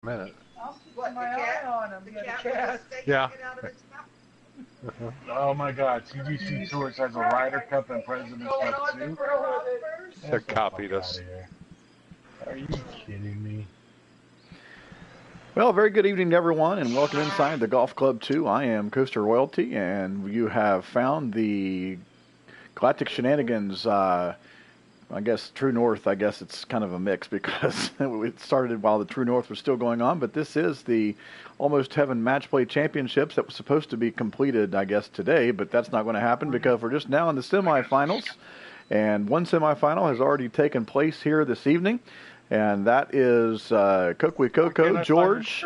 minute. I'll keep my eye on him. The cat. Yeah. Oh my God! CGC Tours has a Ryder Cup and President's Cup too. They're copied us. Are you kidding me? Well, very good evening to everyone, and welcome inside the Golf Club 2. I am Coaster Royalty, and you have found the Galactic Shenanigans, I guess True North. I guess it's kind of a mix because it started while the True North was still going on, but this is the Almost Heaven Matchplay Championships that was supposed to be completed, I guess, today, but that's not going to happen because we're just now in the semifinals, and one semifinal has already taken place here this evening. And that is Kokwe Coco, George.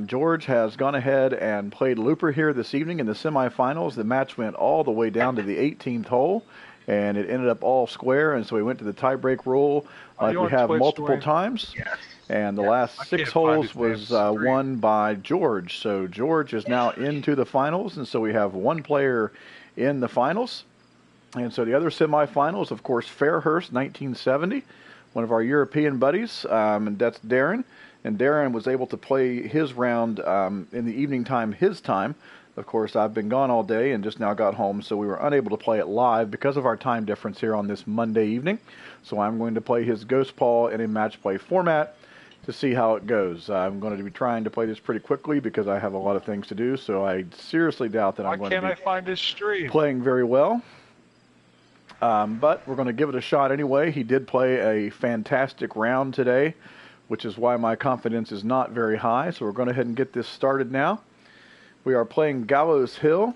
George has gone ahead and played Looper here this evening in the semifinals. The match went all the way down to the 18th hole, and it ended up all square. And so we went to the tie-break rule like we have multiple times. Yes. And the last 6 holes was won by George. So George is now into the finals, and so we have one player in the finals. And so the other semifinals, of course, Fairhurst, 1970. One of our European buddies, and that's Darren. And Darren was able to play his round in the evening time, his time. Of course, I've been gone all day and just now got home, so we were unable to play it live because of our time difference here on this Monday evening. So I'm going to play his Ghost Paul in a match play format to see how it goes. I'm going to be trying to play this pretty quickly because I have a lot of things to do, so I seriously doubt that I'm going to be playing very well. But we're going to give it a shot anyway. He did play a fantastic round today, which is why my confidence is not very high. So we're going to go ahead and get this started now. We are playing Gallows Hill.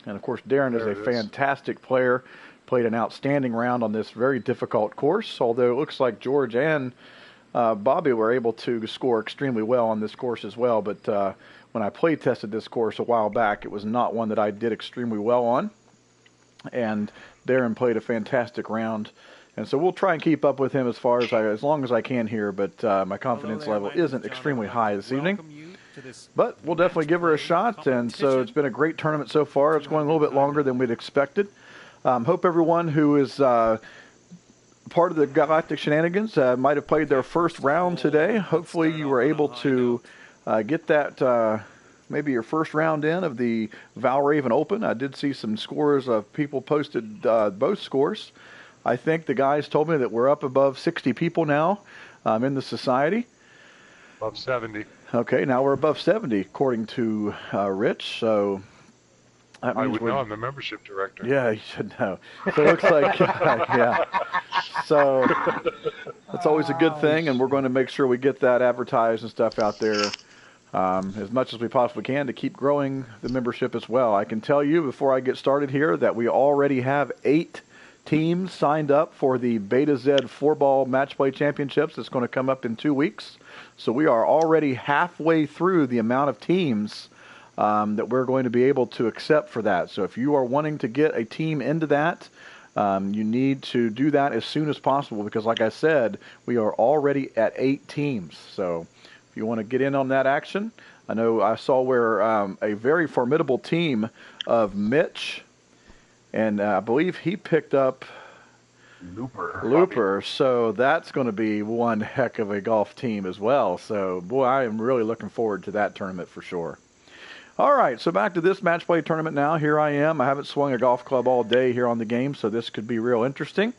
And, of course, Darren is a fantastic player. Played an outstanding round on this very difficult course, although it looks like George and Bobby were able to score extremely well on this course as well. But when I play tested this course a while back, it was not one that I did extremely well on. And Darren played a fantastic round, and so we'll try and keep up with him as long as I can here, but my confidence level isn't extremely high this evening. But we'll definitely give her a shot, and so it's been a great tournament so far. It's going a little bit longer than we'd expected. Hope everyone who is part of the Galactic Shenanigans might have played their first round today. Hopefully you were able to get that maybe your first round in of the Valraven Open. I did see some scores of people posted both scores. I think the guys told me that we're up above 60 people now in the society. Above 70. Okay, now we're above 70 according to Rich. So that means I would know. I'm the membership director. Yeah, you should know. So it looks like, yeah. So that's always a good thing, and we're going to make sure we get that advertised and stuff out there as much as we possibly can to keep growing the membership as well. I can tell you before I get started here that we already have 8 teams signed up for the Beta Z 4-ball match play championships that's going to come up in 2 weeks. So we are already halfway through the amount of teams that we're going to be able to accept for that. So if you are wanting to get a team into that, you need to do that as soon as possible because, like I said, we are already at 8 teams. So if you want to get in on that action, I know I saw where a very formidable team of Mitch, and I believe he picked up Looper. So that's going to be one heck of a golf team as well. So, boy, I am really looking forward to that tournament for sure. All right, so back to this match play tournament now. Here I am. I haven't swung a golf club all day here on the game, so this could be real interesting.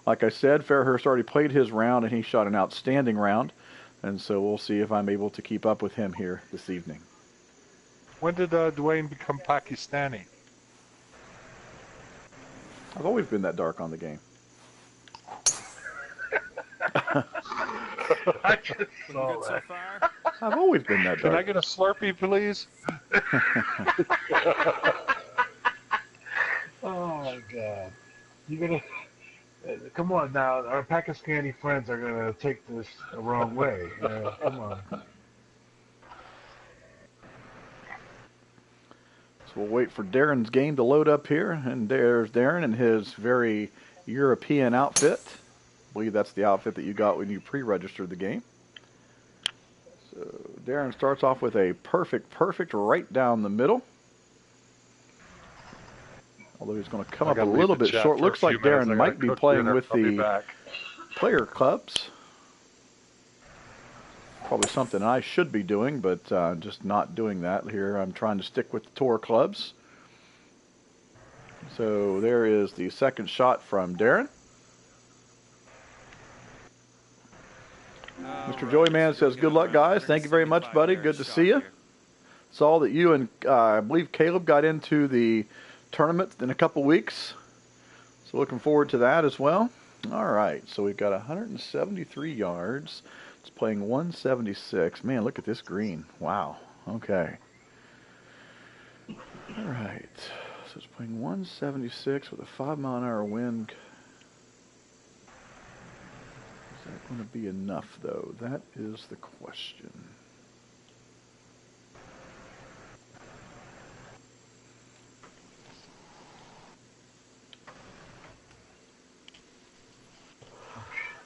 Like I said, Fairhurst already played his round, and he shot an outstanding round. And so we'll see if I'm able to keep up with him here this evening. When did Dwayne become Pakistani? I've always been that dark on the game. I just saw that. I've always been that dark. Can I get a Slurpee, please? Oh my God! You're gonna come on now. Our Pakistani friends are gonna take this the wrong way. Come on. So we'll wait for Darren's game to load up here, and there's Darren in his very European outfit. I believe that's the outfit that you got when you pre-registered the game. So Darren starts off with a perfect right down the middle. Although he's going to come up a little bit short. Looks like Darren might be playing with the player clubs. Probably something I should be doing, but just not doing that here. I'm trying to stick with the tour clubs. So there is the second shot from Darren. Mr. Joey Man says, good luck, guys. Thank you very much, buddy. Good to see you. Saw that you and I believe Caleb got into the tournament in a couple weeks. So looking forward to that as well. All right, so we've got 173 yards. It's playing 176. Man, look at this green. Wow. Okay. All right. So it's playing 176 with a 5-mile-an-hour wind. Is that going to be enough, though? That is the question.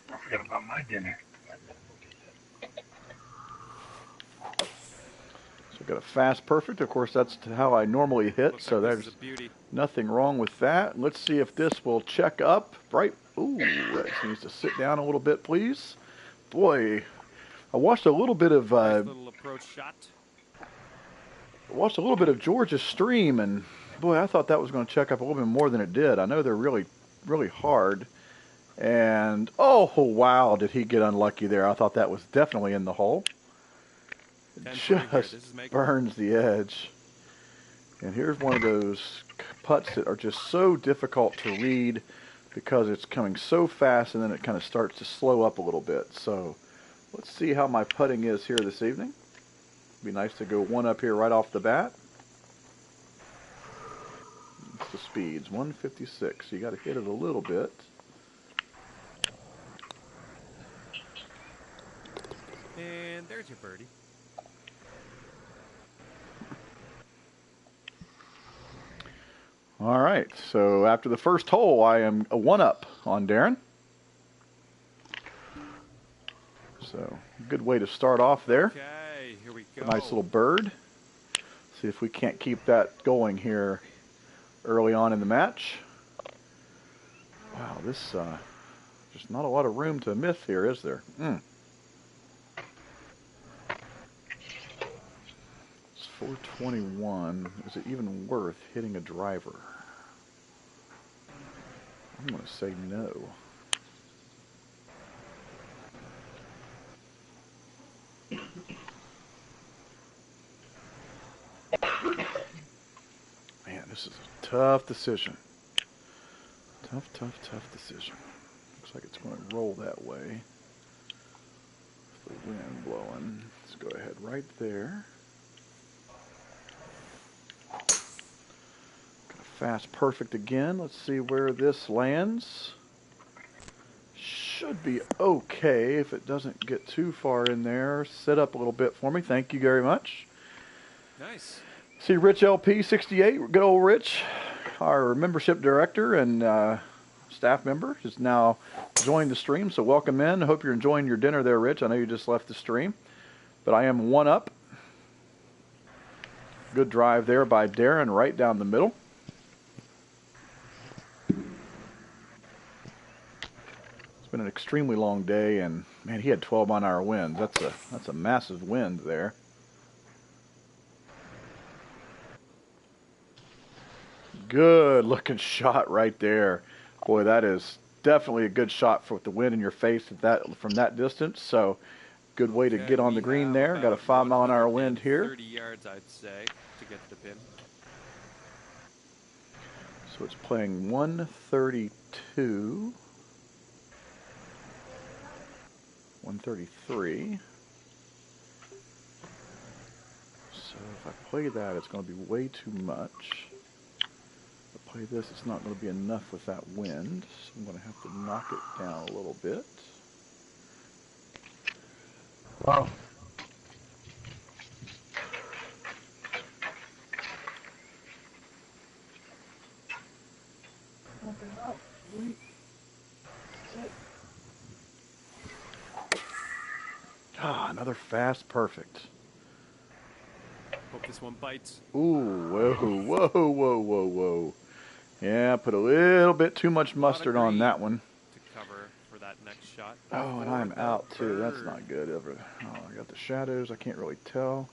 I forgot about my dinner. So we've got a fast perfect. Of course, that's how I normally hit. Looks So like this there's is a beauty. nothing wrong with that. Let's see if this will check up. Right. Ooh, that needs to sit down a little bit, please. Boy, I watched a little bit of Nice little approach shot. watched a little bit of George's stream, and boy, I thought that was going to check up a little bit more than it did. I know they're really, really hard. And oh wow, did he get unlucky there? I thought that was definitely in the hole. It just burns the edge. And here's one of those putts that are just so difficult to read because it's coming so fast and then it kind of starts to slow up a little bit. So let's see how my putting is here this evening. Be nice to go one up here right off the bat. It's the speeds, 156. So you got to hit it a little bit. And there's your birdie. All right, so after the first hole, I am a one-up on Darren. So, good way to start off there. Okay, here we go. A nice little bird. See if we can't keep that going here early on in the match. Wow, this just not a lot of room to miss here, is there? It's 421. Is it even worth hitting a driver? I'm going to say no. Man, this is a tough decision. Tough decision. Looks like it's going to roll that way. With the wind blowing. Let's go ahead right there. Got a fast perfect again. Let's see where this lands. Should be okay if it doesn't get too far in there. Set up a little bit for me. Thank you very much. Nice. See Rich LP 68, good old Rich, our membership director and staff member, has now joined the stream. So welcome in. I hope you're enjoying your dinner there, Rich. I know you just left the stream, but I am one up. Good drive there by Darren right down the middle. It's been an extremely long day, and man, he had 12-mile-an-hour winds. That's a massive wind there. Good looking shot right there. Boy, that is definitely a good shot for with the wind in your face from that distance. So good way to get on the green there. Got a 5-mile-an-hour wind here. 30 yards, I'd say, to get to the pin. So it's playing 132. 133. So if I play that, it's going to be way too much. Play this, it's not going to be enough with that wind, so I'm going to have to knock it down a little bit. Wow. Ah, another fast perfect. Hope this one bites. Ooh, whoa. Yeah, put a little bit too much mustard on that one. To cover for that next next shot. Oh, and for I'm the out too. That's bird. not good. Oh, I got the shadows. I can't really tell.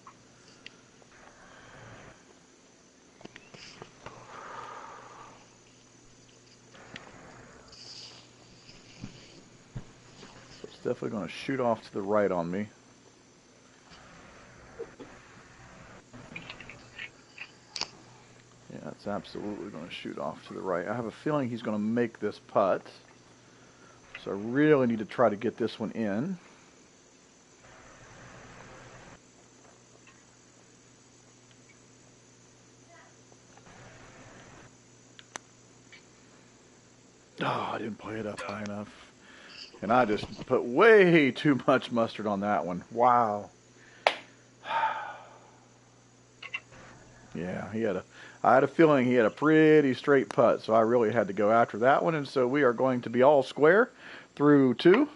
So it's definitely going to shoot off to the right on me. Yeah, it's absolutely going to shoot off to the right. I have a feeling he's going to make this putt. So I really need to try to get this one in. Oh, I didn't play it up high enough. And I just put way too much mustard on that one. Wow. Yeah, I had a feeling he had a pretty straight putt, so I really had to go after that one. And so we are going to be all square through 2.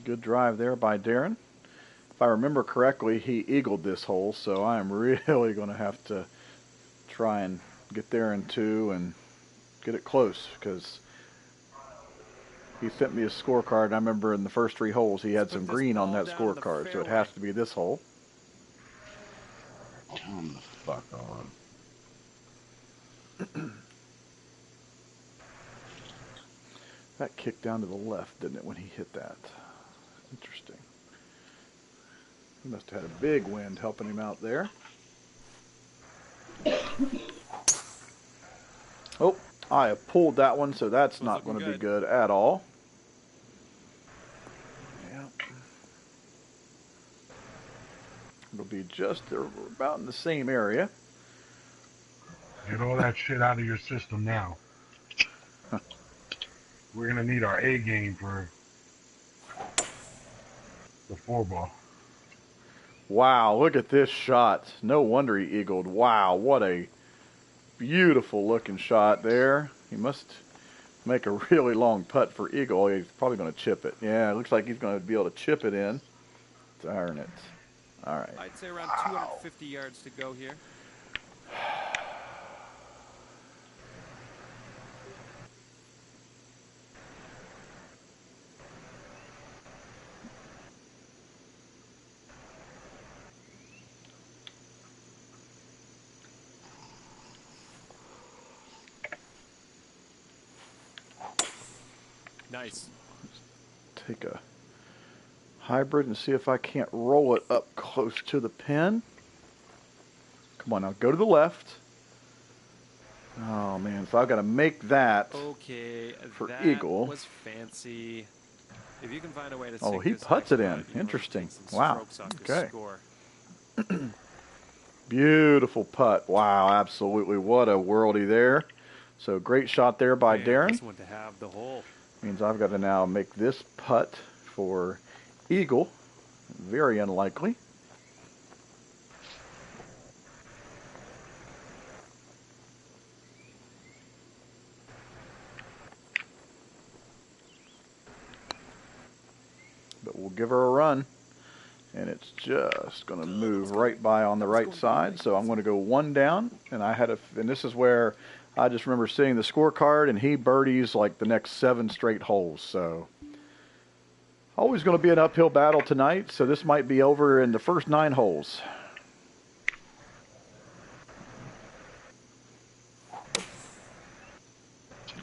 Good drive there by Darren. If I remember correctly, he eagled this hole, so I am really going to have to try and get there in 2 and get it close, because he sent me a scorecard, and I remember in the first 3 holes he had some green on that scorecard, so it has to be this hole. Come the fuck on. That kicked down to the left, didn't it, when he hit that? Interesting. He must have had a big wind helping him out there. Oh, I have pulled that one, so that's not going to be good at all. Yeah. It'll be just about in the same area. Get all that shit out of your system now. We're going to need our A game for the 4-ball. Wow, look at this shot. No wonder he eagled. Wow, what a beautiful looking shot there. He must make a really long putt for eagle. He's probably going to chip it. Yeah, it looks like he's going to be able to chip it in. Darn it. All right. I'd say around 250 yards to go here. Nice. Take a hybrid and see if I can't roll it up close to the pin. Come on now, go to the left. Oh man, so I've got to make that for that eagle. Was fancy. If you can find a way to Oh, sink he this puts it next in. putt, you know, Interesting. take some Wow. strokes off Okay. the score. Beautiful putt. Wow, absolutely. What a worldie there. So great shot there by Darren. This one to have the hole. Means I've got to now make this putt for eagle. Very unlikely. But we'll give her a run. And it's just going to move right by on the right side. So I'm going to go 1 down. And and this is where I just remember seeing the scorecard, and he birdies like the next 7 straight holes. So always going to be an uphill battle tonight. So this might be over in the first 9 holes.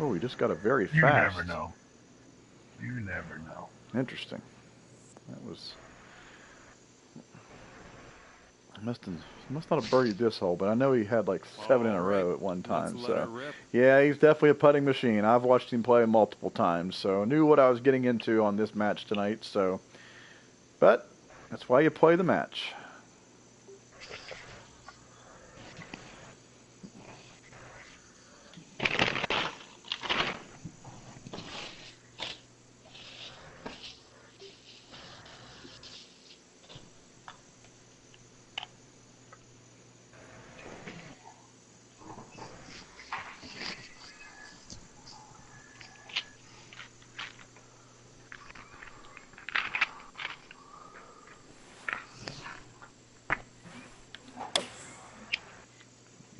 Oh, we just got a very fast. You never know. You never know. Interesting. That was... Must not have birdied this hole, but I know he had like 7 in a row at one time. So yeah, he's definitely a putting machine. I've watched him play multiple times, so I knew what I was getting into on this match tonight. So, but that's why you play the match.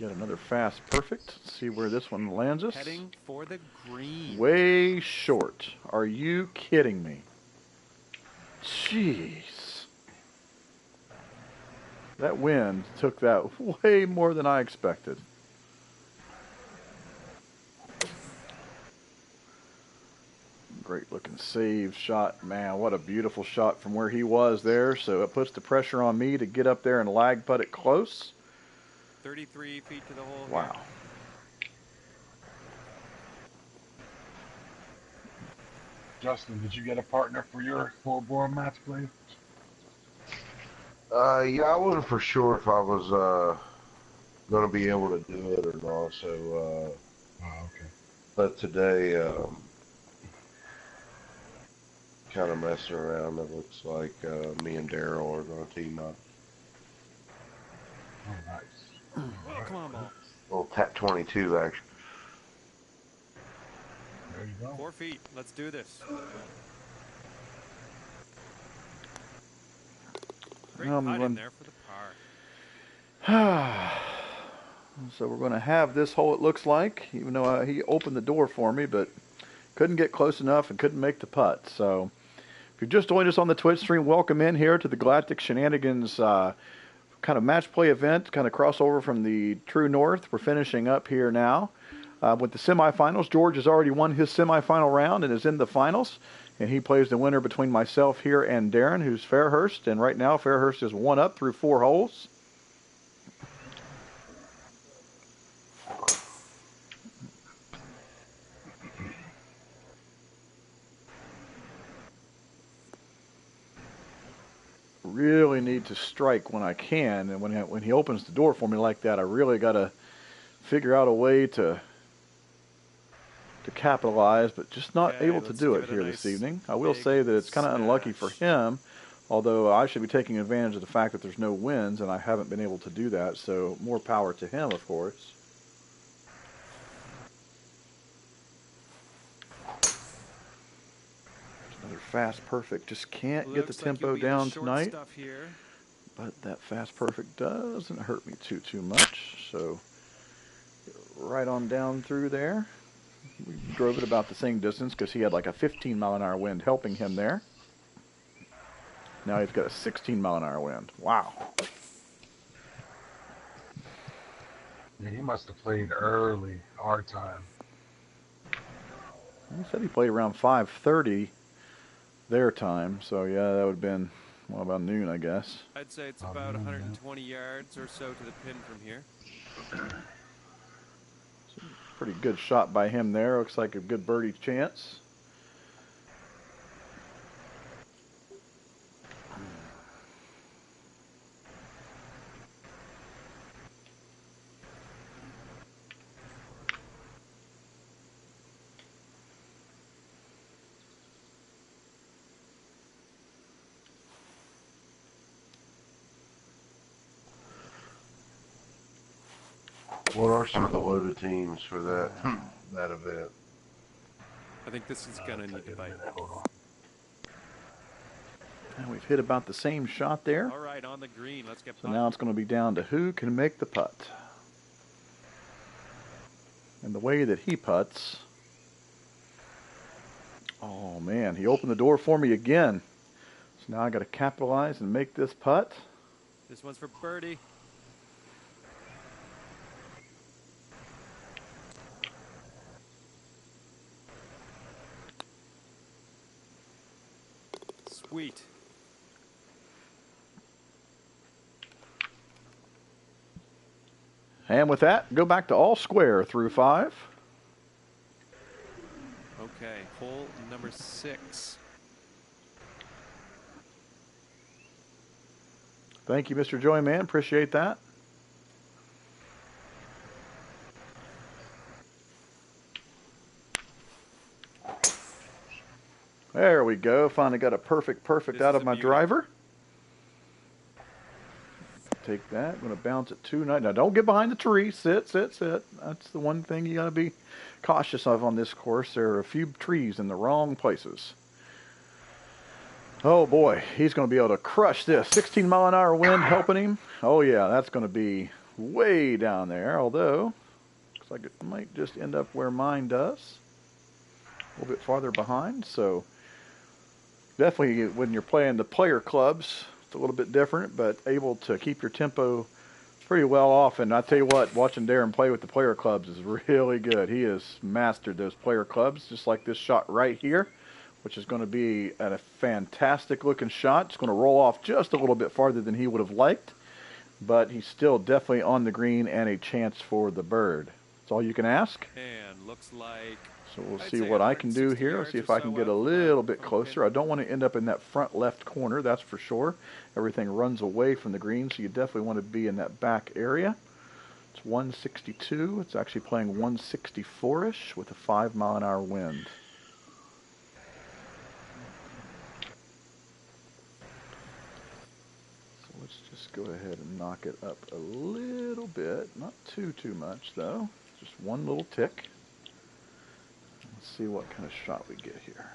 Yet another fast perfect. Let's see where this one lands us. Heading for the green. Way short. Are you kidding me? Jeez. That wind took that way more than I expected. Great looking save shot. Man, what a beautiful shot from where he was there. So it puts the pressure on me to get up there and lag putt it close. 33 feet to the hole. Wow. Justin, did you get a partner for your full-bore match play? Yeah, I wasn't for sure if I was going to be able to do it or not. So, Oh, okay. but today, kind of messing around. It looks like me and Daryl are going to team up. Oh, nice. Oh, come on, ball. Well, tap 22 actually. There you go. 4 feet. Let's do this. Great putt in there for the par. So we're going to have this hole, it looks like, even though he opened the door for me, but couldn't get close enough and couldn't make the putt. So if you're just joined us on the Twitch stream, welcome in here to the Galactic Shenanigans kind of match play event, kind of crossover from the True North. We're finishing up here now with the semifinals. George has already won his semifinal round and is in the finals. And he plays the winner between myself here and Darren, who's Fairhurst. And right now, Fairhurst is 1 up through 4 holes. Really need to strike when I can. And when he opens the door for me like that, I really got to figure out a way to capitalize, but just not able to do it here this evening. I will say that it's kind of unlucky for him, although I should be taking advantage of the fact that there's no winds, and I haven't been able to do that, so more power to him, of course. Another fast perfect. Just can't get the tempo down tonight, but that fast perfect doesn't hurt me too much, so right on down through there. We drove it about the same distance because he had like a 15-mile-an-hour wind helping him there. Now he's got a 16-mile-an-hour wind. Wow. Yeah, he must have played early, our time. He said he played around 5:30 their time, so yeah, that would have been, well, about noon, I guess. I'd say it's about 120 yards or so to the pin from here. Pretty good shot by him there. Looks like a good birdie chance. What are some of the loaded teams for that event? I think this is going to need to bite. And we've hit about the same shot there. All right, on the green. Let's get So now it's going to be down to who can make the putt. And the way that he putts. Oh, man, he opened the door for me again. So now I got to capitalize and make this putt. This one's for birdie. Sweet. And with that, go back to all square through 5. Okay, hole number 6. Thank you, Mr. Joyman. Appreciate that. There we go. Finally got a perfect out of my driver. Take that. I'm going to bounce it 2 9. Now, don't get behind the tree. Sit. That's the one thing you got to be cautious of on this course. There are a few trees in the wrong places. Oh, boy. He's going to be able to crush this. 16-mile-an-hour wind helping him. Oh, yeah. That's going to be way down there, although looks like it might just end up where mine does. A little bit farther behind, so definitely when you're playing the player clubs, it's a little bit different, but able to keep your tempo pretty well off. And I tell you what, watching Darren play with the player clubs is really good. He has mastered those player clubs, just like this shot right here, which is going to be a fantastic looking shot. It's going to roll off just a little bit farther than he would have liked, but he's still definitely on the green and a chance for the bird. That's all you can ask. And looks like... So we'll see what I can do here. See if I can get a little bit closer. I don't want to end up in that front left corner, that's for sure. Everything runs away from the green, so you definitely want to be in that back area. It's 162. It's actually playing 164-ish with a 5-mile-an-hour wind. So let's just go ahead and knock it up a little bit. Not too much, though. Just one little tick. Let's see what kind of shot we get here.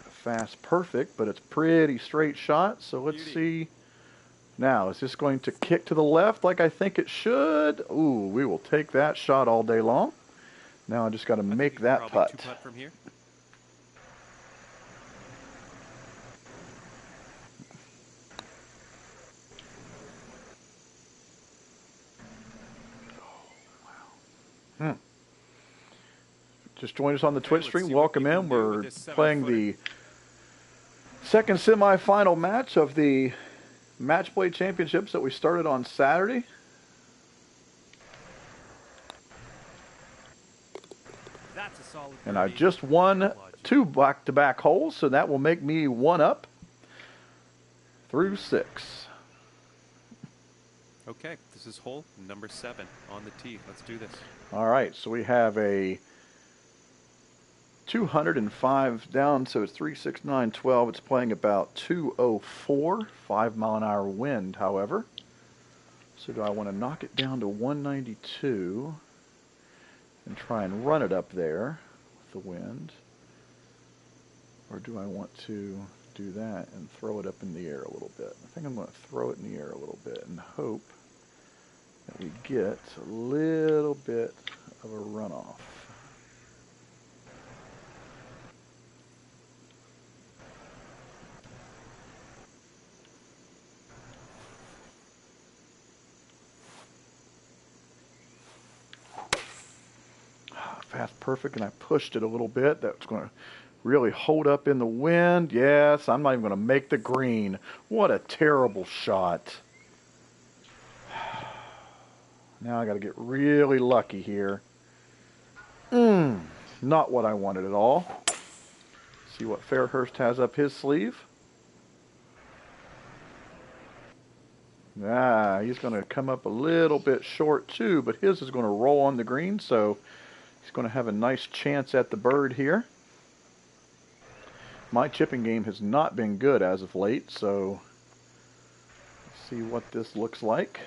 Fast perfect, but it's pretty straight shot, so let's see. Now, is this going to kick to the left like I think it should? Ooh, we will take that shot all day long. Now I just got to make that putt. Two-putt from here. Just joined us on the Twitch stream. Welcome in. We're playing the second semifinal match of the Matchplay Championships that we started on Saturday. That's a solid And I just won 2 back-to-back holes, so that will make me 1 up through 6. Okay, this is hole number 7 on the tee. Let's do this. All right, so we have a 205 down, so it's 3, 6, 9, 12. It's playing about 204, 5-mile-an-hour wind, however. So do I want to knock it down to 192 and try and run it up there with the wind? Or do I want to do that and throw it up in the air a little bit? I think I'm going to throw it in the air a little bit and hope that we get a little bit of a runoff. Fast perfect, and I pushed it a little bit. That's going to really hold up in the wind. Yes, I'm not even going to make the green. What a terrible shot. Now I got to get really lucky here. Not what I wanted at all. See what Fairhurst has up his sleeve. He's going to come up a little bit short too, but his is going to roll on the green, so he's going to have a nice chance at the bird here. My chipping game has not been good as of late, so let's see what this looks like.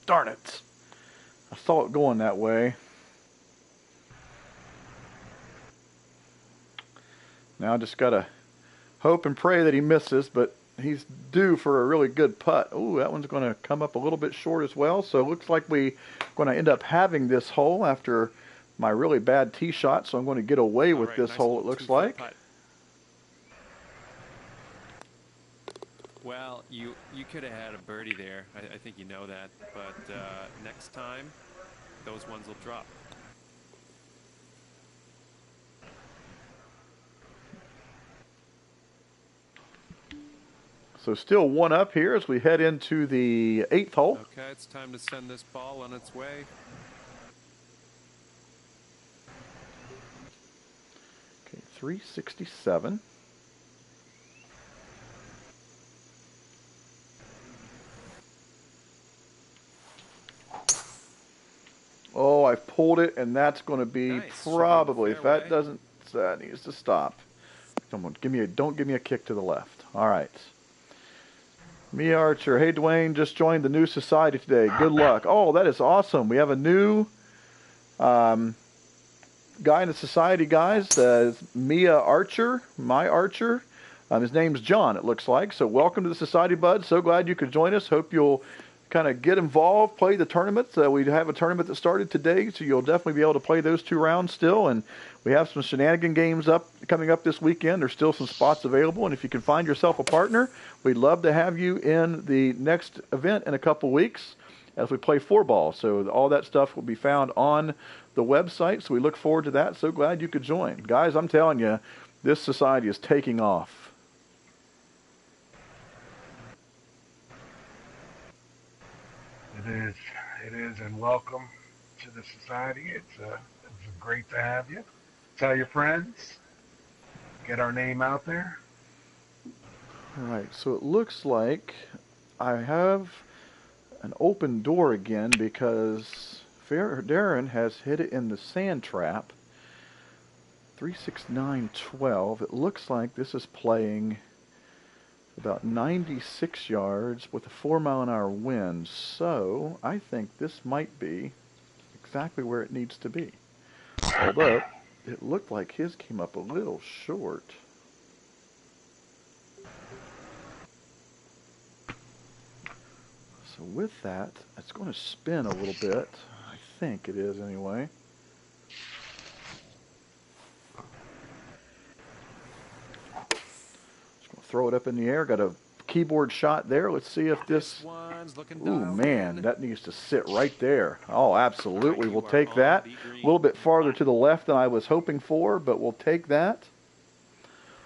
Darn it. I saw it going that way. Now I just got to hope and pray that he misses, but he's due for a really good putt. Oh, that one's going to come up a little bit short as well. So it looks like we're going to end up having this hole after my really bad tee shot. So I'm going to get away with this hole, it looks like. Putt. Well, you could have had a birdie there. I think you know that. But next time, those ones will drop. So still 1 up here as we head into the 8th hole. Okay, it's time to send this ball on its way. Okay, 367. Oh, I've pulled it, and that's going to be nice. probably, if that Fairway. doesn't That needs to stop. Come on, don't give me a kick to the left. All right. Mia Archer. Hey, Dwayne, just joined the new society today. Good luck. Oh, that is awesome. We have a new guy in the society, guys. Mia Archer, my Archer. His name's John, it looks like. So welcome to the society, bud. So glad you could join us. Hope you'll kind of get involved, play the tournament. We have a tournament that started today, so you'll definitely be able to play those 2 rounds still. And we have some Shenanigans games coming up this weekend. There's still some spots available, and if you can find yourself a partner, we'd love to have you in the next event in a couple weeks as we play 4-ball. So all that stuff will be found on the website, so we look forward to that. So glad you could join. Guys, I'm telling you, this society is taking off. It is, and welcome to the society. It's great to have you. Tell your friends. Get our name out there. All right, so it looks like I have an open door again because Darren has hit it in the sand trap. 369.12. It looks like this is playing about 96 yards with a 4-mile-an-hour wind. So I think this might be exactly where it needs to be. Although it looked like his came up a little short. So with that, it's going to spin a little bit. I think it is anyway. Throw it up in the air. Got a keyboard shot there. Let's see if this... Ooh, man, that needs to sit right there. Oh, absolutely. We'll take that. A little bit farther to the left than I was hoping for, but we'll take that.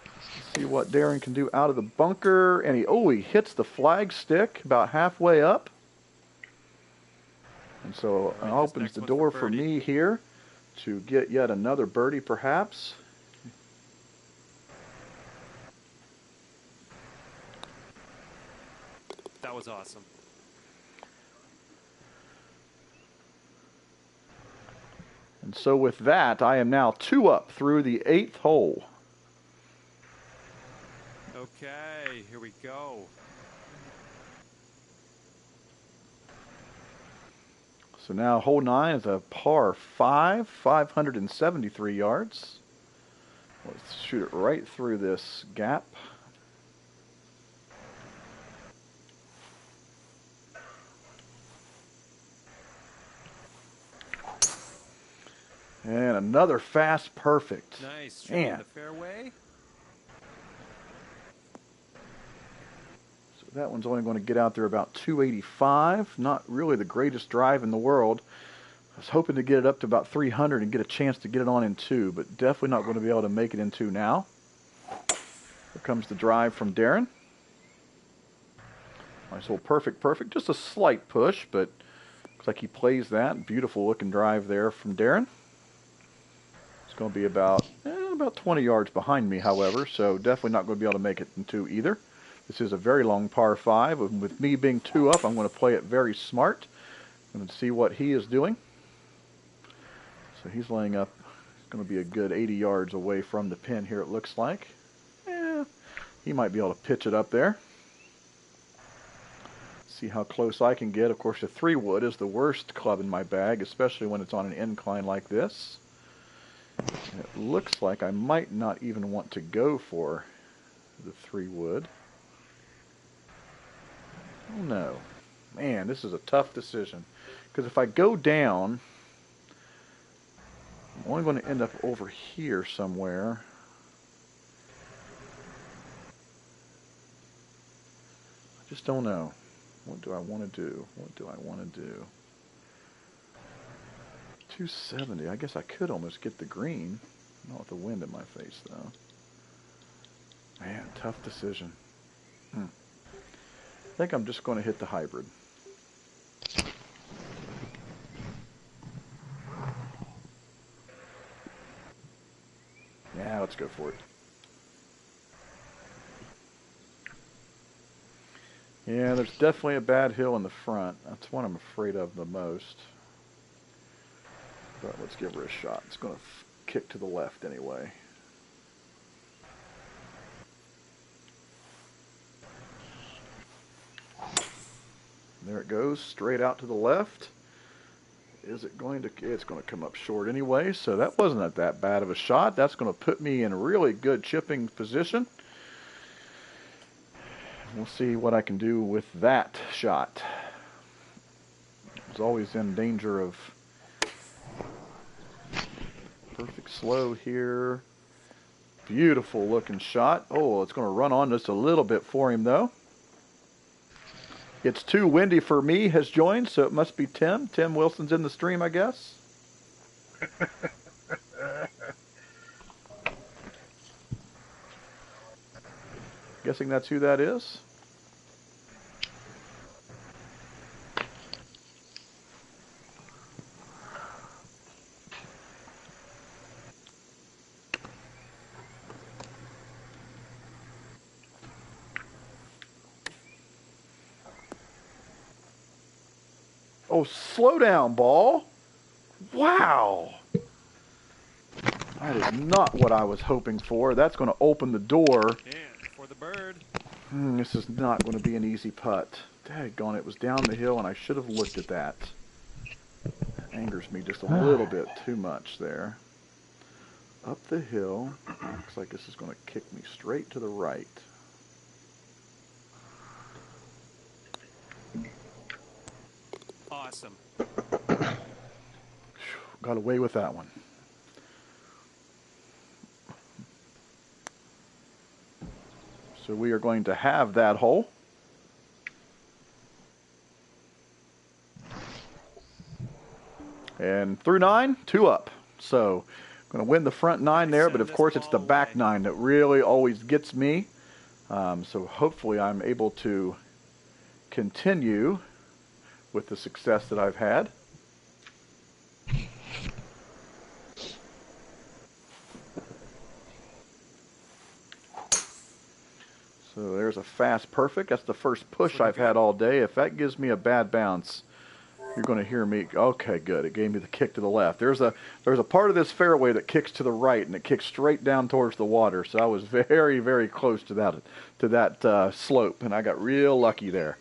Let's see what Darren can do out of the bunker. And he hits the flag stick about halfway up. And so it opens the door for me here to get yet another birdie, perhaps. That was awesome. And so with that, I am now 2 up through the 8th hole. Okay, here we go. So now hole 9 is a par 5, 573 yards. Let's shoot it right through this gap. And another fast perfect. Nice. Man. The fairway. So that one's only going to get out there about 285. Not really the greatest drive in the world. I was hoping to get it up to about 300 and get a chance to get it on in 2, but definitely not going to be able to make it in 2 now. Here comes the drive from Darren. Nice little perfect. Just a slight push, but looks like he plays that. Beautiful looking drive there from Darren. Going to be about 20 yards behind me, however, so definitely not going to be able to make it in 2 either. This is a very long par 5. With me being 2 up, I'm going to play it very smart. I'm going to see what he is doing. So he's laying up. It's going to be a good 80 yards away from the pin here, it looks like. He might be able to pitch it up there. See how close I can get. Of course, the 3-wood is the worst club in my bag, especially when it's on an incline like this. And it looks like I might not even want to go for the 3-wood. Oh no. Man, this is a tough decision. Because if I go down, I'm only going to end up over here somewhere. I just don't know. What do I want to do? 270. I guess I could almost get the green. Not with the wind in my face, though. Man, tough decision. I think I'm just going to hit the hybrid. Yeah, let's go for it. Yeah, there's definitely a bad hill in the front. That's what I'm afraid of the most. But let's give her a shot. It's going to kick to the left anyway. There it goes, straight out to the left. Is it going to? It's going to come up short anyway, so that wasn't that bad of a shot. That's going to put me in a really good chipping position. We'll see what I can do with that shot. I was always in danger of perfect slow here. Beautiful looking shot. Oh, it's going to run on just a little bit for him though. It's too windy for me has joined, so it must be Tim. Tim Wilson's in the stream, I guess. Guessing that's who that is. Oh, slow down, ball. Wow. That is not what I was hoping for. That's going to open the door. And for the bird. This is not going to be an easy putt. Daggone, it was down the hill, and I should have looked at that. That angers me just a little bit too much there. Up the hill. Looks like this is going to kick me straight to the right. Awesome. Got away with that one. So we are going to have that hole. And through 9, 2 up. So going to win the front 9 there, but of course it's the back 9 that really always gets me. So hopefully I'm able to continue with the success that I've had. So there's a fast perfect. That's the first push I've had all day. If that gives me a bad bounce, you're going to hear me. Okay, good. It gave me the kick to the left. There's a part of this fairway that kicks to the right, and it kicks straight down towards the water. So I was very, very close to that slope, and I got real lucky there.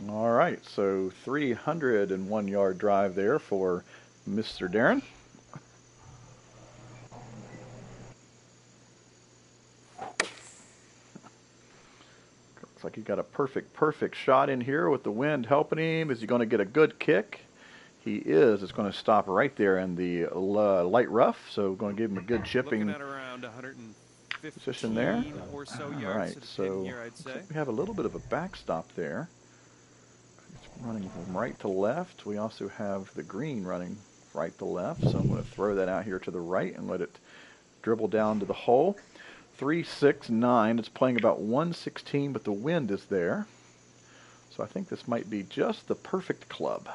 All right, so 301 yard drive there for Mr. Darren. Looks like he got a perfect shot in here with the wind helping him. Is he going to get a good kick? He is. It's going to stop right there in the light rough, so going to give him a good chipping Looking at around 115 position there. or so All yards right, to so the pin here, I'd say. we have a little bit of a backstop there. It's running from right to left. We also have the green running right to left, so I'm going to throw that out here to the right and let it dribble down to the hole. 369. It's playing about 116, but the wind is there. So I think this might be just the perfect club.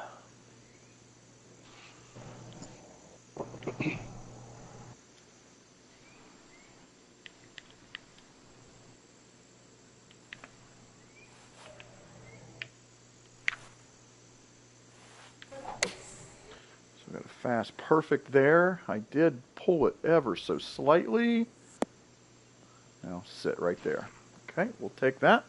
So we got a fast perfect there. I did pull it ever so slightly. Now sit right there. Okay, we'll take that.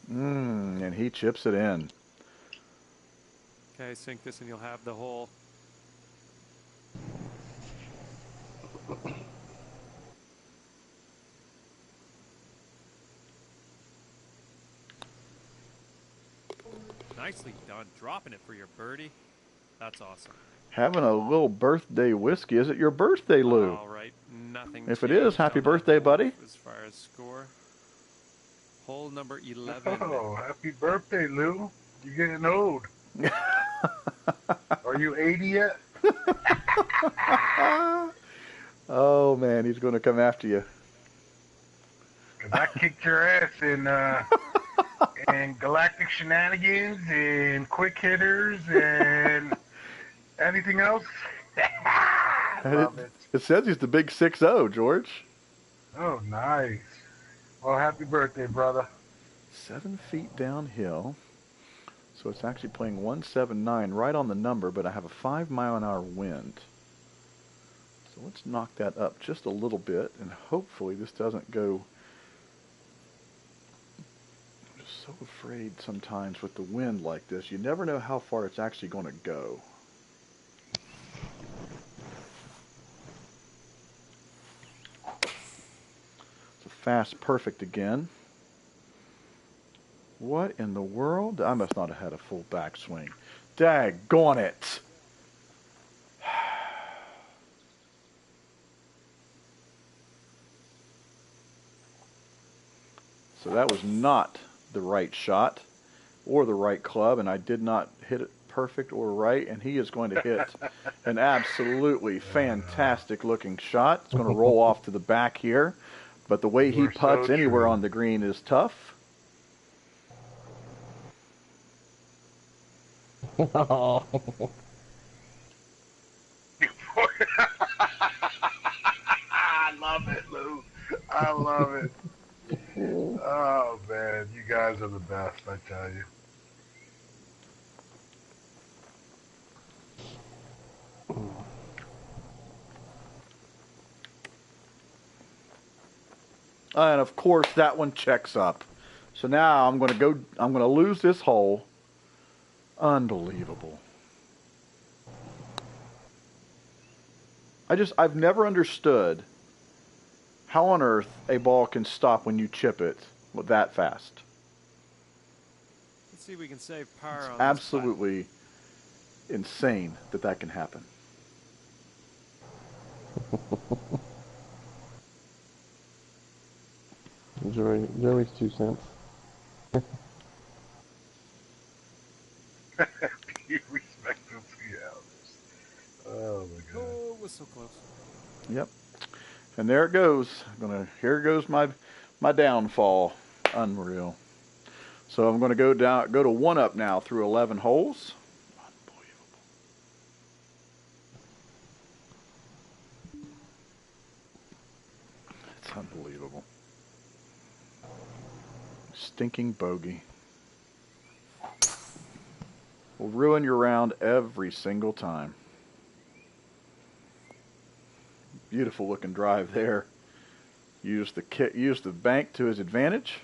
And he chips it in. Okay, sink this and you'll have the hole. Nicely done, dropping it for your birdie. That's awesome. Having a little birthday whiskey. Is it your birthday, Lou? All right, nothing. If it is, happy changed on that birthday, hole buddy. As far as score, hole number 11. Oh, happy birthday, Lou. You're getting old. Are you 80 yet? Oh, man, he's going to come after you. 'Cause I kicked your ass in Galactic Shenanigans and Quick Hitters and anything else. Love it. It says he's the big 6-0, George. Oh, nice. Well, happy birthday, brother. 7 feet downhill. So it's actually playing 179 right on the number, but I have a 5-mile-an-hour wind. So let's knock that up just a little bit, and hopefully this doesn't go. I'm just so afraid sometimes with the wind like this. You never know how far it's actually going to go. It's a fast perfect again. What in the world? I must not have had a full backswing. Daggone it! So that was not the right shot or the right club, and I did not hit it perfect or right, and he is going to hit an absolutely fantastic looking shot. It's going to roll off to the back here, but the way he putts anywhere on the green is tough. I love it, Lou. I love it. Oh, man. You guys are the best, I tell you. And of course that one checks up. So now I'm going to lose this hole. Unbelievable. I've never understood how on earth a ball can stop when you chip it that fast. Let's see if we can save par It's on absolutely insane that can happen. Joey's 2 cents. Be respectful to the elders. Oh, my God. Oh, it was so close. Yep. And there it goes. Here goes my downfall. Unreal. So I'm going to go to 1 up now through 11 holes. Unbelievable. It's unbelievable. Stinking bogey. Will ruin your round every single time. Beautiful looking drive there. Use the bank to his advantage.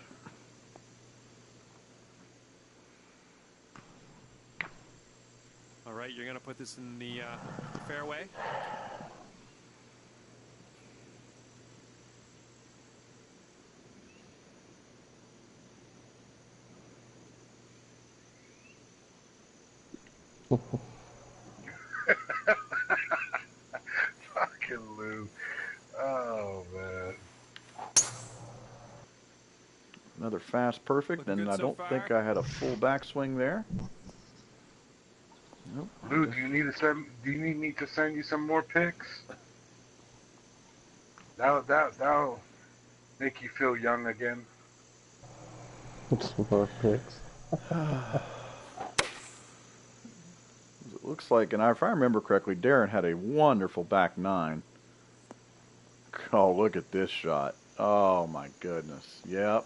All right, you're going to put this in the fairway. Fucking Lou. Oh, man. Another fast perfect, Looking and good I so don't far. think I had a full backswing there. Nope. Lou, do you need me to send you some more pics? That'll make you feel young again. Some more picks. It looks like, and if I remember correctly, Darren had a wonderful back 9. Oh, look at this shot. Oh, my goodness. Yep.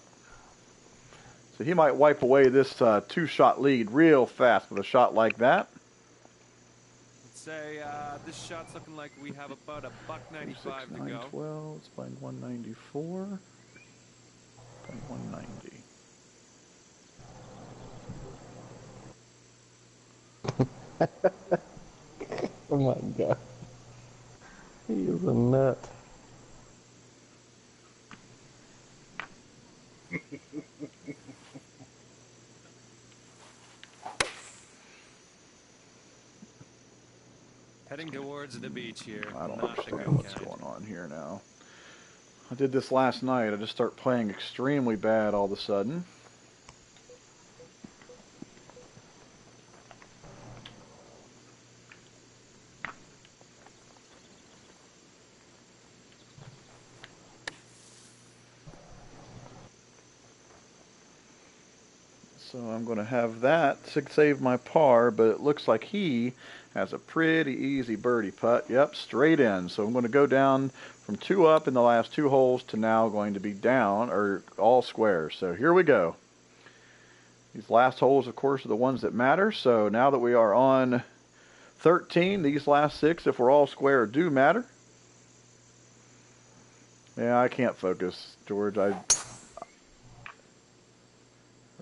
So he might wipe away this 2-shot lead real fast with a shot like that. Let's say this shot's looking like we have about a $1.95 to go. 12, it's playing 194. Playing 190. Oh my God. He is a nut. Heading towards the beach here. I don't Not the understand good what's kind. going on here now. I did this last night. I just start playing extremely bad all of a sudden. So I'm going to have that to save my par, but it looks like he has a pretty easy birdie putt. Yep, straight in. So I'm going to go down from 2 up in the last 2 holes to now going to be down, or all squares. So here we go. These last holes, of course, are the ones that matter. So now that we are on 13, these last 6, if we're all square, do matter. Yeah, I can't focus, George. Or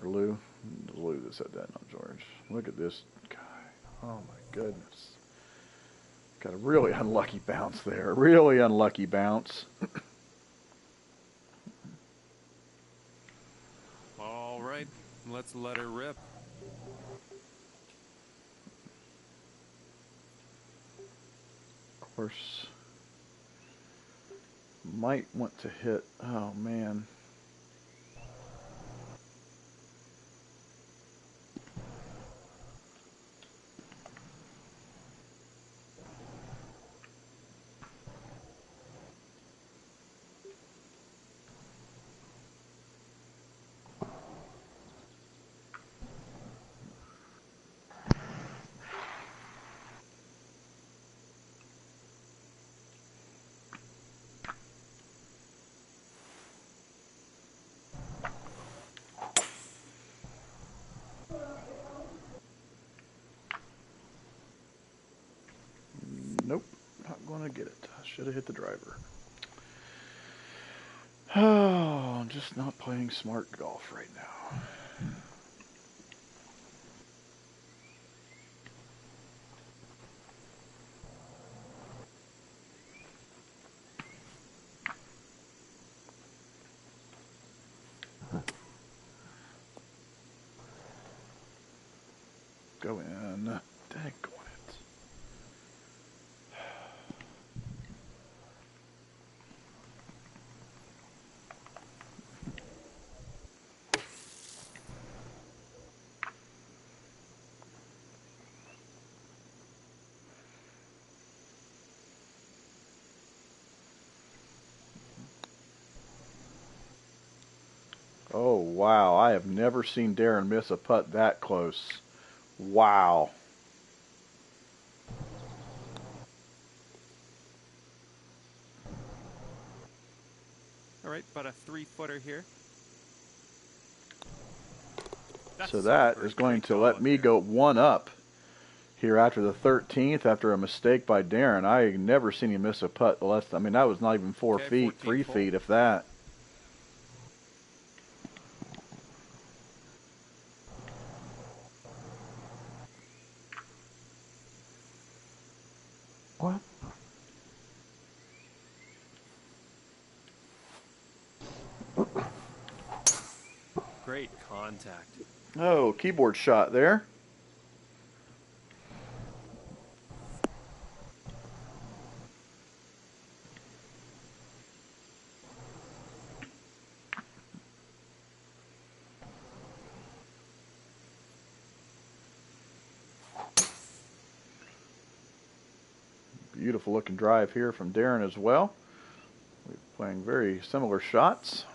Lou. It was Lou that said that, not George. Look at this guy. Oh, my goodness. Got a really unlucky bounce there. Really unlucky bounce. All right, let's let her rip. Of course, might want to hit. Oh, man. Nope, not going to get it. I should have hit the driver. Oh, I'm just not playing smart golf right now. Go in. Dang it. Oh, wow. I have never seen Darren miss a putt that close. Wow. All right, about a 3-footer here. So that is going to let me go 1 up here after the 13th, after a mistake by Darren. I never seen him miss a putt less. I mean, that was not even 4 feet, 3 feet, if that. What? Great contact. Oh, keyboard shot there. Beautiful looking drive here from Darren as well. We're playing very similar shots.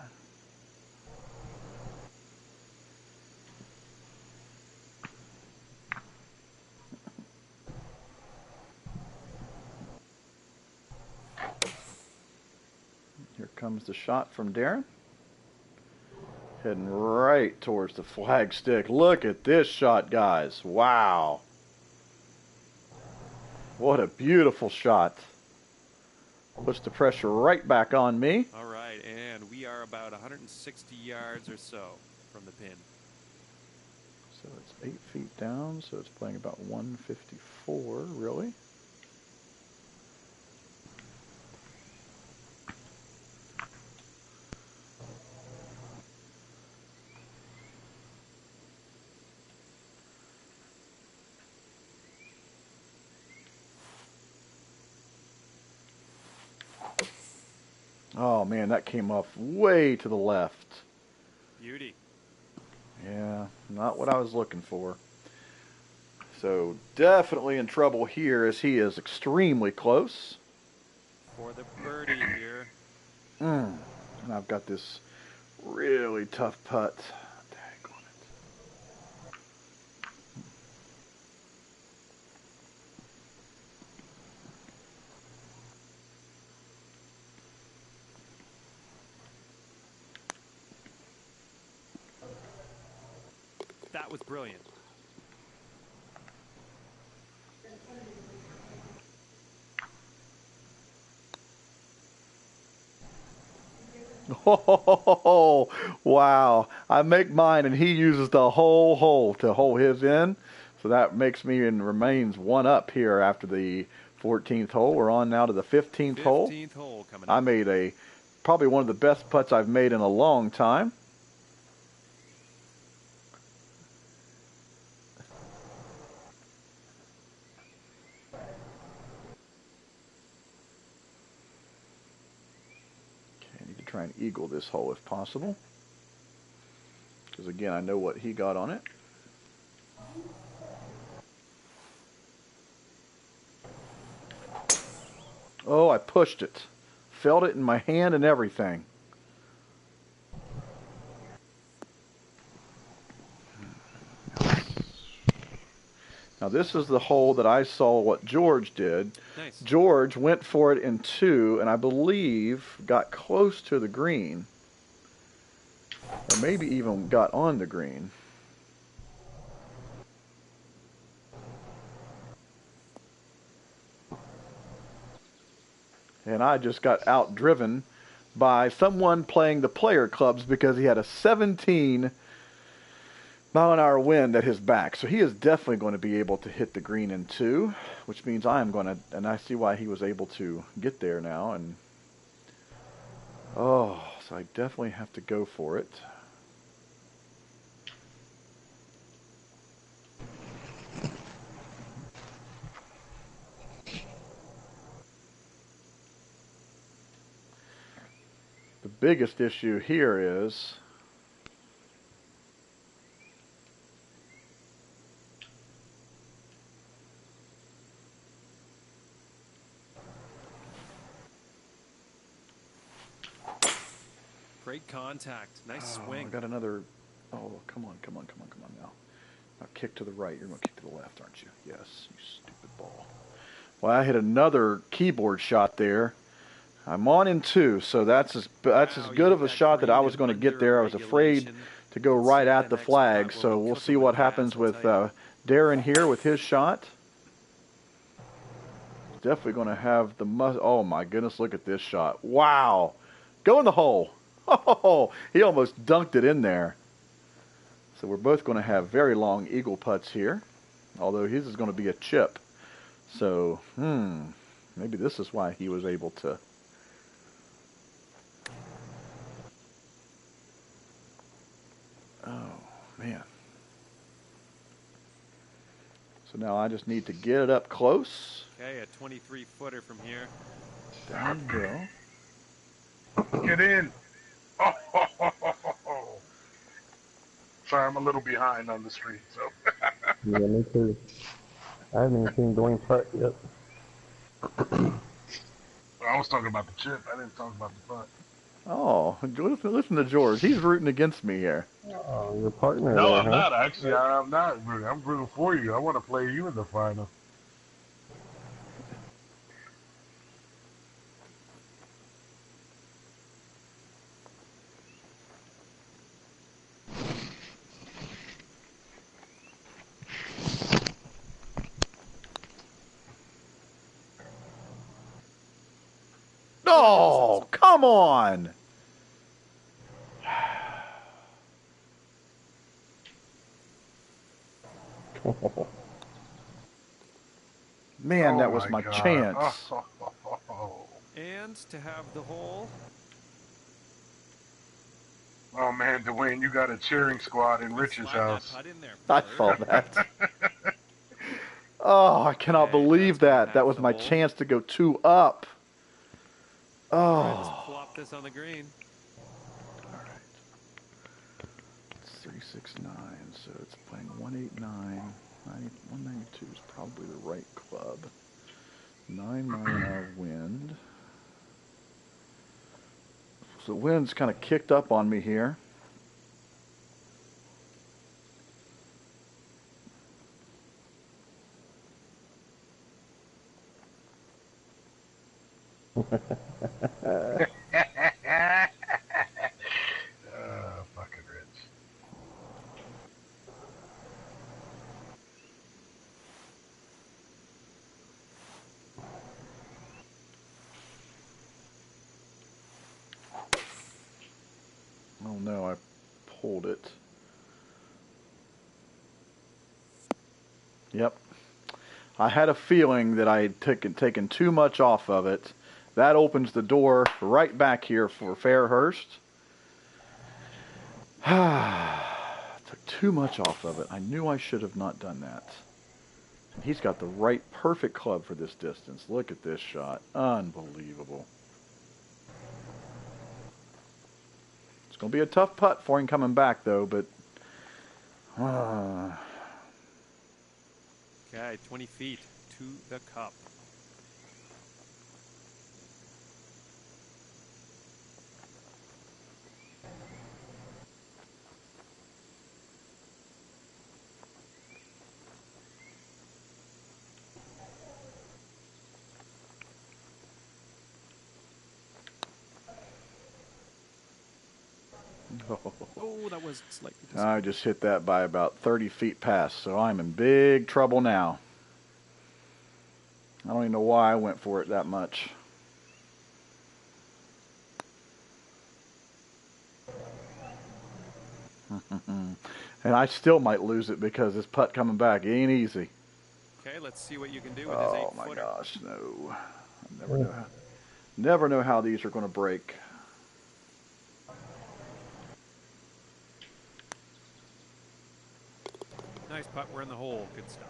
Here comes the shot from Darren. Heading right towards the flag stick. Look at this shot, guys. Wow. What a beautiful shot. Puts the pressure right back on me. All right, and we are about 160 yards or so from the pin. So it's 8 feet down, so it's playing about 154, really. Oh, man, that came off way to the left. Beauty. Yeah, not what I was looking for. So definitely in trouble here as he is extremely close. For the birdie here. And I've got this really tough putt. Dang on it. That was brilliant. Oh, wow. I make mine, and he uses the whole hole to hole his in. So that makes me and remains one up here after the 14th hole. We're on now to the 15th hole. 15th hole coming up. I made probably one of the best putts I've made in a long time. Try and eagle this hole if possible, because again I know what he got on it. Oh, I pushed it, felt it in my hand and everything. Now this is the hole that I saw what George did. Nice. George went for it in 2, and I believe got close to the green. Or maybe even got on the green. And I just got outdriven by someone playing the player clubs because he had a 17-mile-an-hour wind at his back. So he is definitely going to be able to hit the green in 2, which means I am going to, and I see why he was able to get there now. And oh, so I definitely have to go for it. The biggest issue here is Great contact. Nice swing. I got another. Oh, come on now. Now kick to the right. You're going to kick to the left, aren't you? Yes, you stupid ball. Well, I hit another keyboard shot there. I'm on in 2, so that's as good of a shot that I was going to get there. I was afraid to go right at the flag, so we'll see what happens with Darren here with his shot. Definitely going to have the oh my goodness, look at this shot. Wow. Go in the hole. Oh, he almost dunked it in there. So we're both going to have very long eagle putts here, although his is going to be a chip. So, maybe this is why he was able to. Oh, man. So now I just need to get it up close. Okay, a 23-footer from here. Down we go. Get in. Oh, ho, ho, ho, ho, ho. Sorry, I'm a little behind on the street, so. Yeah, me too. I haven't even seen Dwayne putt yet. I was talking about the chip. I didn't talk about the putt. Oh, listen to George. He's rooting against me here. Oh, your partner No, there, I'm huh? not. Actually, I'm not rooting. I'm rooting for you. I want to play you in the final. Oh, come on. Man, that was my God. chance. And to have the hole. Oh, man, Dwayne, you got a cheering squad in Rich's Slide that house. putt in there, I Bird. saw that. Oh, I cannot Okay, believe that's gonna that. That have was the my hole. chance to go 2 up. All right, let's Oh. flop this on the green. All right. It's 369, so it's playing 189. 192 is probably the right club. 9-mile-an-hour wind. So the wind's kind of kicked up on me here. Fucking Rich. no, I pulled it. Yep. I had a feeling that I had taken too much off of it. That opens the door right back here for Fairhurst. Took too much off of it. I knew I should have not done that. And he's got the right, perfect club for this distance. Look at this shot. Unbelievable. It's going to be a tough putt for him coming back, though, but... Okay, 20 feet to the cup. Oh, that was slightly distant. I just hit that by about 30 feet past, so I'm in big trouble now. I don't even know why I went for it that much. And I still might lose it because this putt coming back ain't easy. Okay, let's see what you can do with his 8-footer. Oh my gosh, no. I never know how these are going to break. Nice putt. We're in the hole. Good stuff.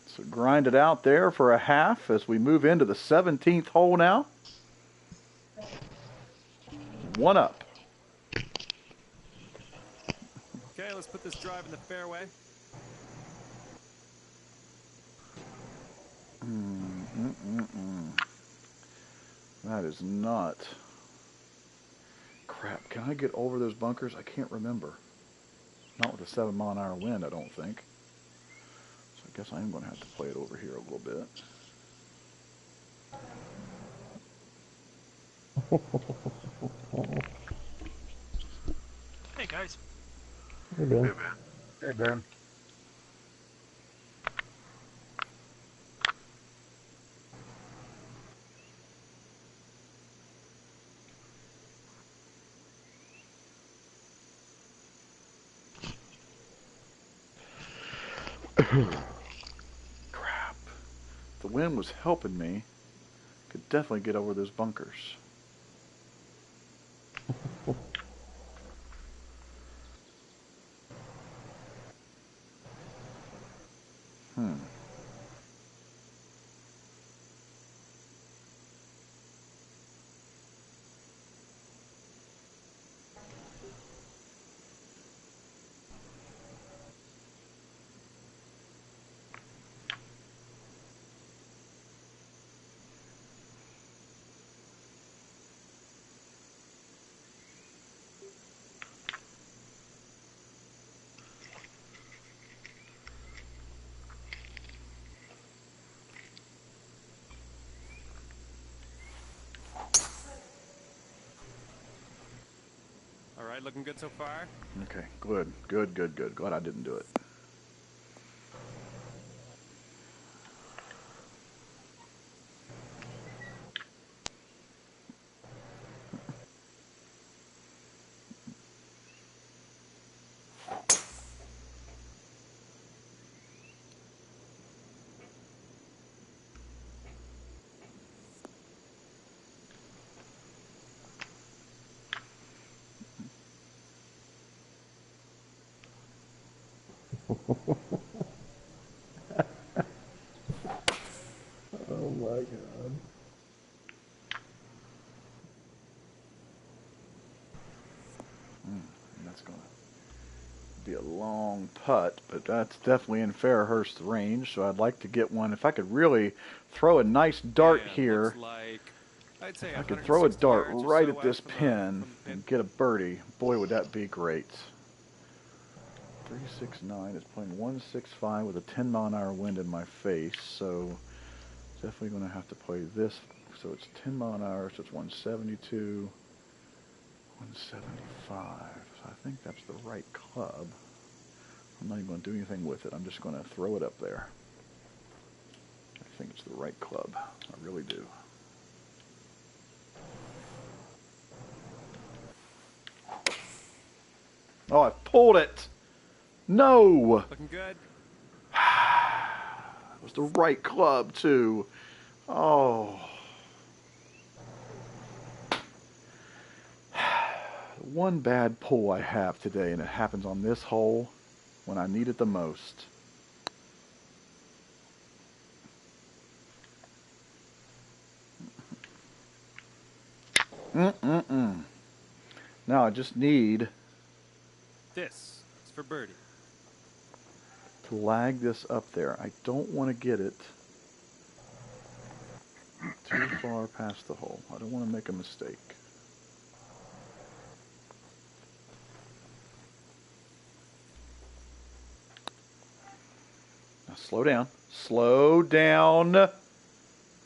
So grind it out there for a half as we move into the 17th hole now. One up. Okay, let's put this drive in the fairway. That is not... Crap, can I get over those bunkers? I can't remember. Not with a 7-mile-an-hour wind, I don't think. So I guess I am going to have to play it over here a little bit. Hey, guys. Hey, Ben. Hey, man. Hey, Ben. Crap. The wind was helping me. Could definitely get over those bunkers. All right, looking good so far. Okay, good. Good, good, good. Glad I didn't do it. Oh my God. That's going to be a long putt, but that's definitely in Fairhurst's range, so I'd like to get one. If I could really throw a nice dart Yeah, here, looks like, I'd say I could throw a 160 dart yards or right so at this out from pin the pin. and get a birdie. Boy, would that be great. 369 is playing 165 with a 10-mile-an-hour wind in my face, so definitely going to have to play this. So it's 10 mile an hour, so it's 172, 175. So I think that's the right club. I'm not even going to do anything with it. I'm just going to throw it up there. think it's the right club. I really do. Oh, I pulled it. No. Looking good. It was the right club, too. Oh. One bad pull I have today, and it happens on this hole when I need it the most. Now I just need This is for birdie. to lag this up there. I don't want to get it too far past the hole. I don't want to make a mistake. Now slow down. Slow down.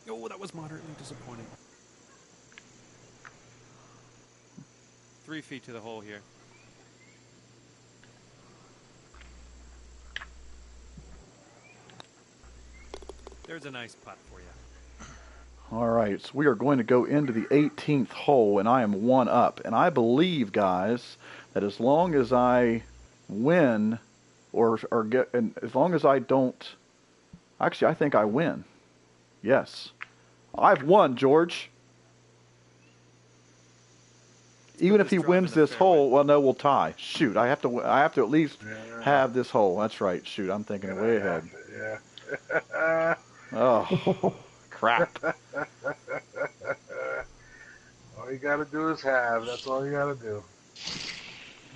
Oh, that was moderately disappointing. 3 feet to the hole here. There's a nice putt for you. All right, so we are going to go into the 18th hole, and I am 1 up. And I believe, guys, that as long as I win, or get, and as long as I don't, actually, I think I win. Yes, I've won, George. Even if he wins this hole, well, no, we'll tie. Shoot, I have to at least have this hole. That's right. Shoot, I'm thinking way ahead. Yeah. Oh, crap. All you gotta do is have. That's all you gotta do.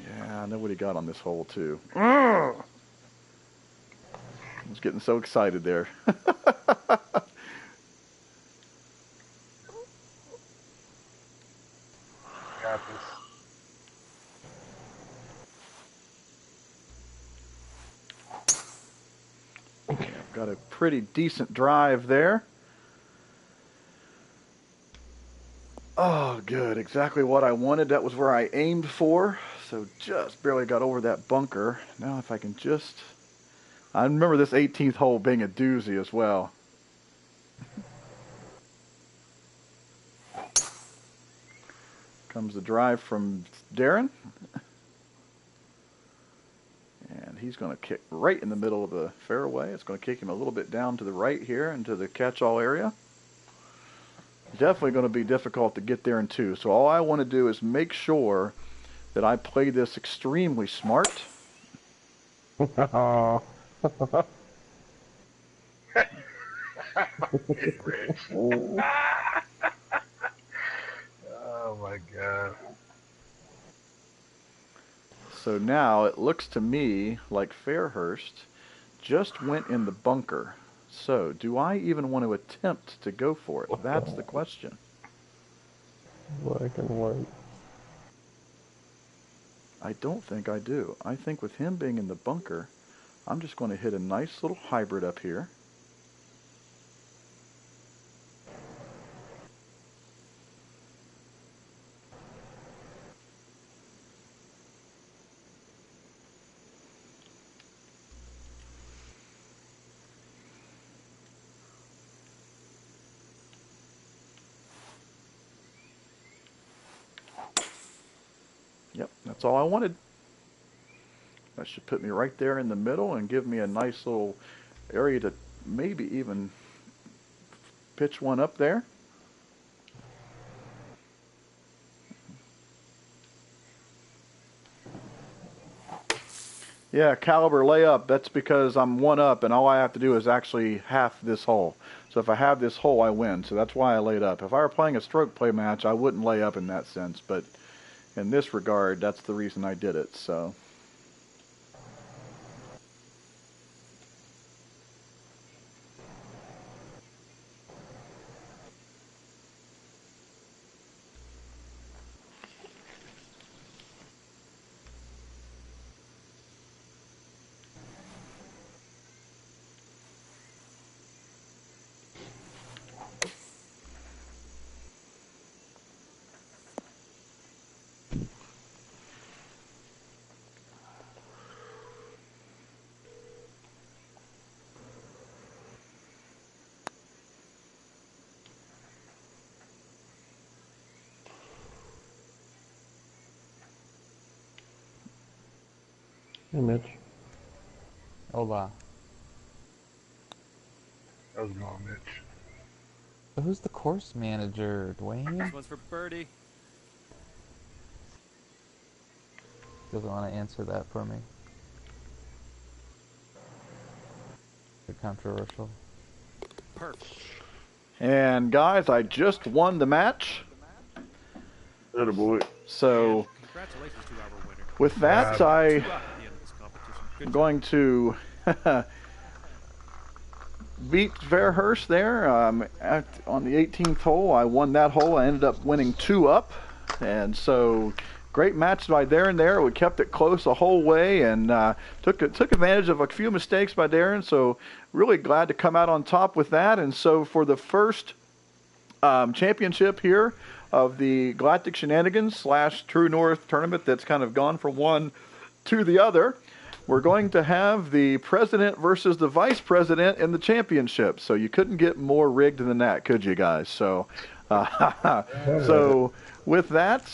Yeah, I know what he got on this hole, too. I was getting so excited there. Got this. I've got a pretty decent drive there. Oh, good. Exactly what I wanted. That was where I aimed for. So just barely got over that bunker. Now if I can just... I remember this 18th hole being a doozy as well. Comes the drive from Darren. And he's going to kick right in the middle of the fairway. It's going to kick him a little bit down to the right here into the catch-all area. Definitely going to be difficult to get there in 2. So all I want to do is make sure that I play this extremely smart. Oh my God. So now it looks to me like Fairhurst just went in the bunker. So do I even want to attempt to go for it? That's the question. Black and white. I don't think I do. I think with him being in the bunker, I'm just going to hit a nice little hybrid up here. Yep, that's all I wanted. That should put me right there in the middle and give me a nice little area to maybe even pitch one up there. Yeah, caliber layup. That's because I'm 1 up, and all I have to do is actually half this hole. So if I have this hole, I win. So that's why I laid up. If I were playing a stroke play match, I wouldn't lay up in that sense. But in this regard, that's the reason I did it. So. Hey, Mitch. Hola. How's it going, Mitch? So who's the course manager, Dwayne? This one's for birdie. Doesn't want to answer that for me. Bit controversial. Perfect. And guys, I just won the match. Attaboy. So Congratulations to our winner. with that, I 2 up at the end of this competition. Good am job. going to beat Fairhurst there on the 18th hole. I won that hole. I ended up winning 2 up. And so great match by Darren there. We kept it close the whole way and took advantage of a few mistakes by Darren. So really glad to come out on top with that. And so for the first championship here of the Galactic Shenanigans / True North tournament that's kind of gone from one to the other, we're going to have the president versus the vice president in the championship. So you couldn't get more rigged than that, could you guys? So, so with that,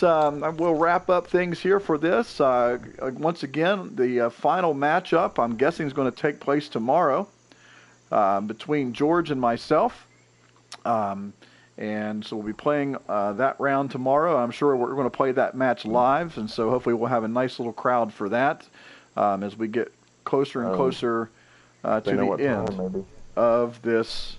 we'll wrap up things here for this. Once again, the final matchup, I'm guessing, is going to take place tomorrow between George and myself. And so we'll be playing that round tomorrow. I'm sure we're going to play that match live, and so hopefully we'll have a nice little crowd for that as we get closer and closer to the end of this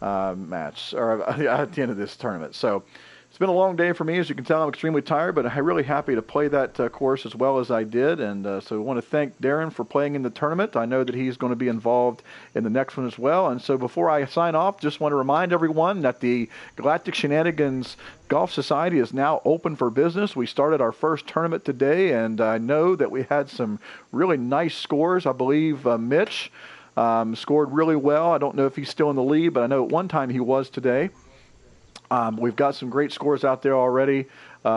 match, or at the end of this tournament. So it's been a long day for me. As you can tell, I'm extremely tired, but I'm really happy to play that course as well as I did. And so I want to thank Darren for playing in the tournament. I know that he's going to be involved in the next one as well. And so before I sign off, just want to remind everyone that the Galactic Shenanigans Golf Society is now open for business. We started our first tournament today, and I know that we had some really nice scores. I believe Mitch scored really well. I don't know if he's still in the lead, but I know at one time he was today. We've got some great scores out there already.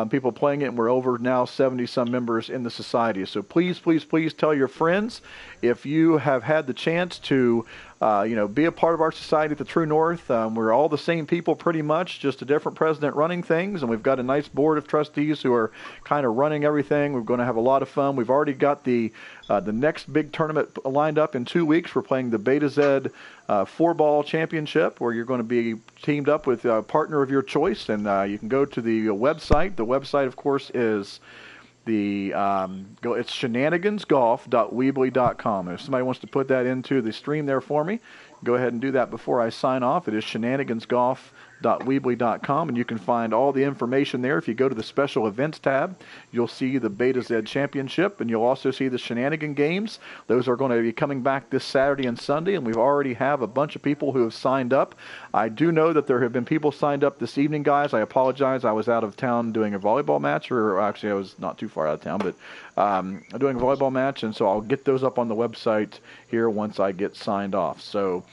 People playing it, and we're over now 70-some members in the society. So please, please, please tell your friends if you have had the chance to, be a part of our society at the True North. We're all the same people pretty much, just a different president running things, and we've got a nice board of trustees who are kind of running everything. We're going to have a lot of fun. We've already got the next big tournament lined up in 2 weeks. We're playing the Beta Z 4-ball championship, where you're going to be teamed up with a partner of your choice, and you can go to the website. The website, of course, is it's shenanigansgolf.weebly.com. If somebody wants to put that into the stream there for me, go ahead and do that before I sign off. It is shenanigansgolf.weebly.com, and you can find all the information there. If you go to the special events tab, you'll see the Beta Z Championship, and you'll also see the Shenanigan Games. Those are going to be coming back this Saturday and Sunday, and we already have a bunch of people who have signed up. I do know that there have been people signed up this evening, guys. I apologize. I was out of town doing a volleyball match, or actually I was not too far out of town, but doing a volleyball match, and so I'll get those up on the website here once I get signed off. So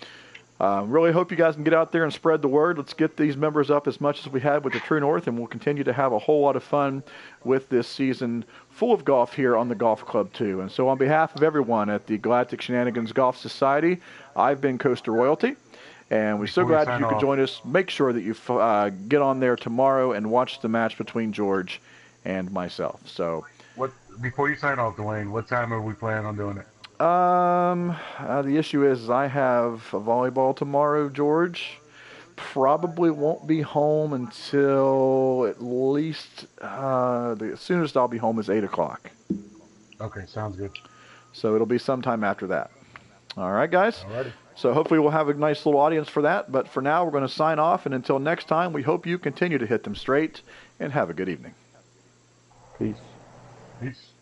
really hope you guys can get out there and spread the word. Let's get these members up as much as we had with the True North, and we'll continue to have a whole lot of fun with this season full of golf here on the Golf Club too. And so on behalf of everyone at the Galactic Shenanigans Golf Society, I've been Coaster Royalty, and we're so glad that you could join us. Make sure that you get on there tomorrow and watch the match between George and myself. So Before you sign off, Dwayne, what time are we planning on doing it? The issue is I have a volleyball tomorrow, George. Probably won't be home until at least the soonest I'll be home is 8 o'clock. Okay, sounds good. So it'll be sometime after that. All right, guys. Alrighty. So hopefully we'll have a nice little audience for that. But for now, we're going to sign off. And until next time, we hope you continue to hit them straight and have a good evening. Peace. Peace.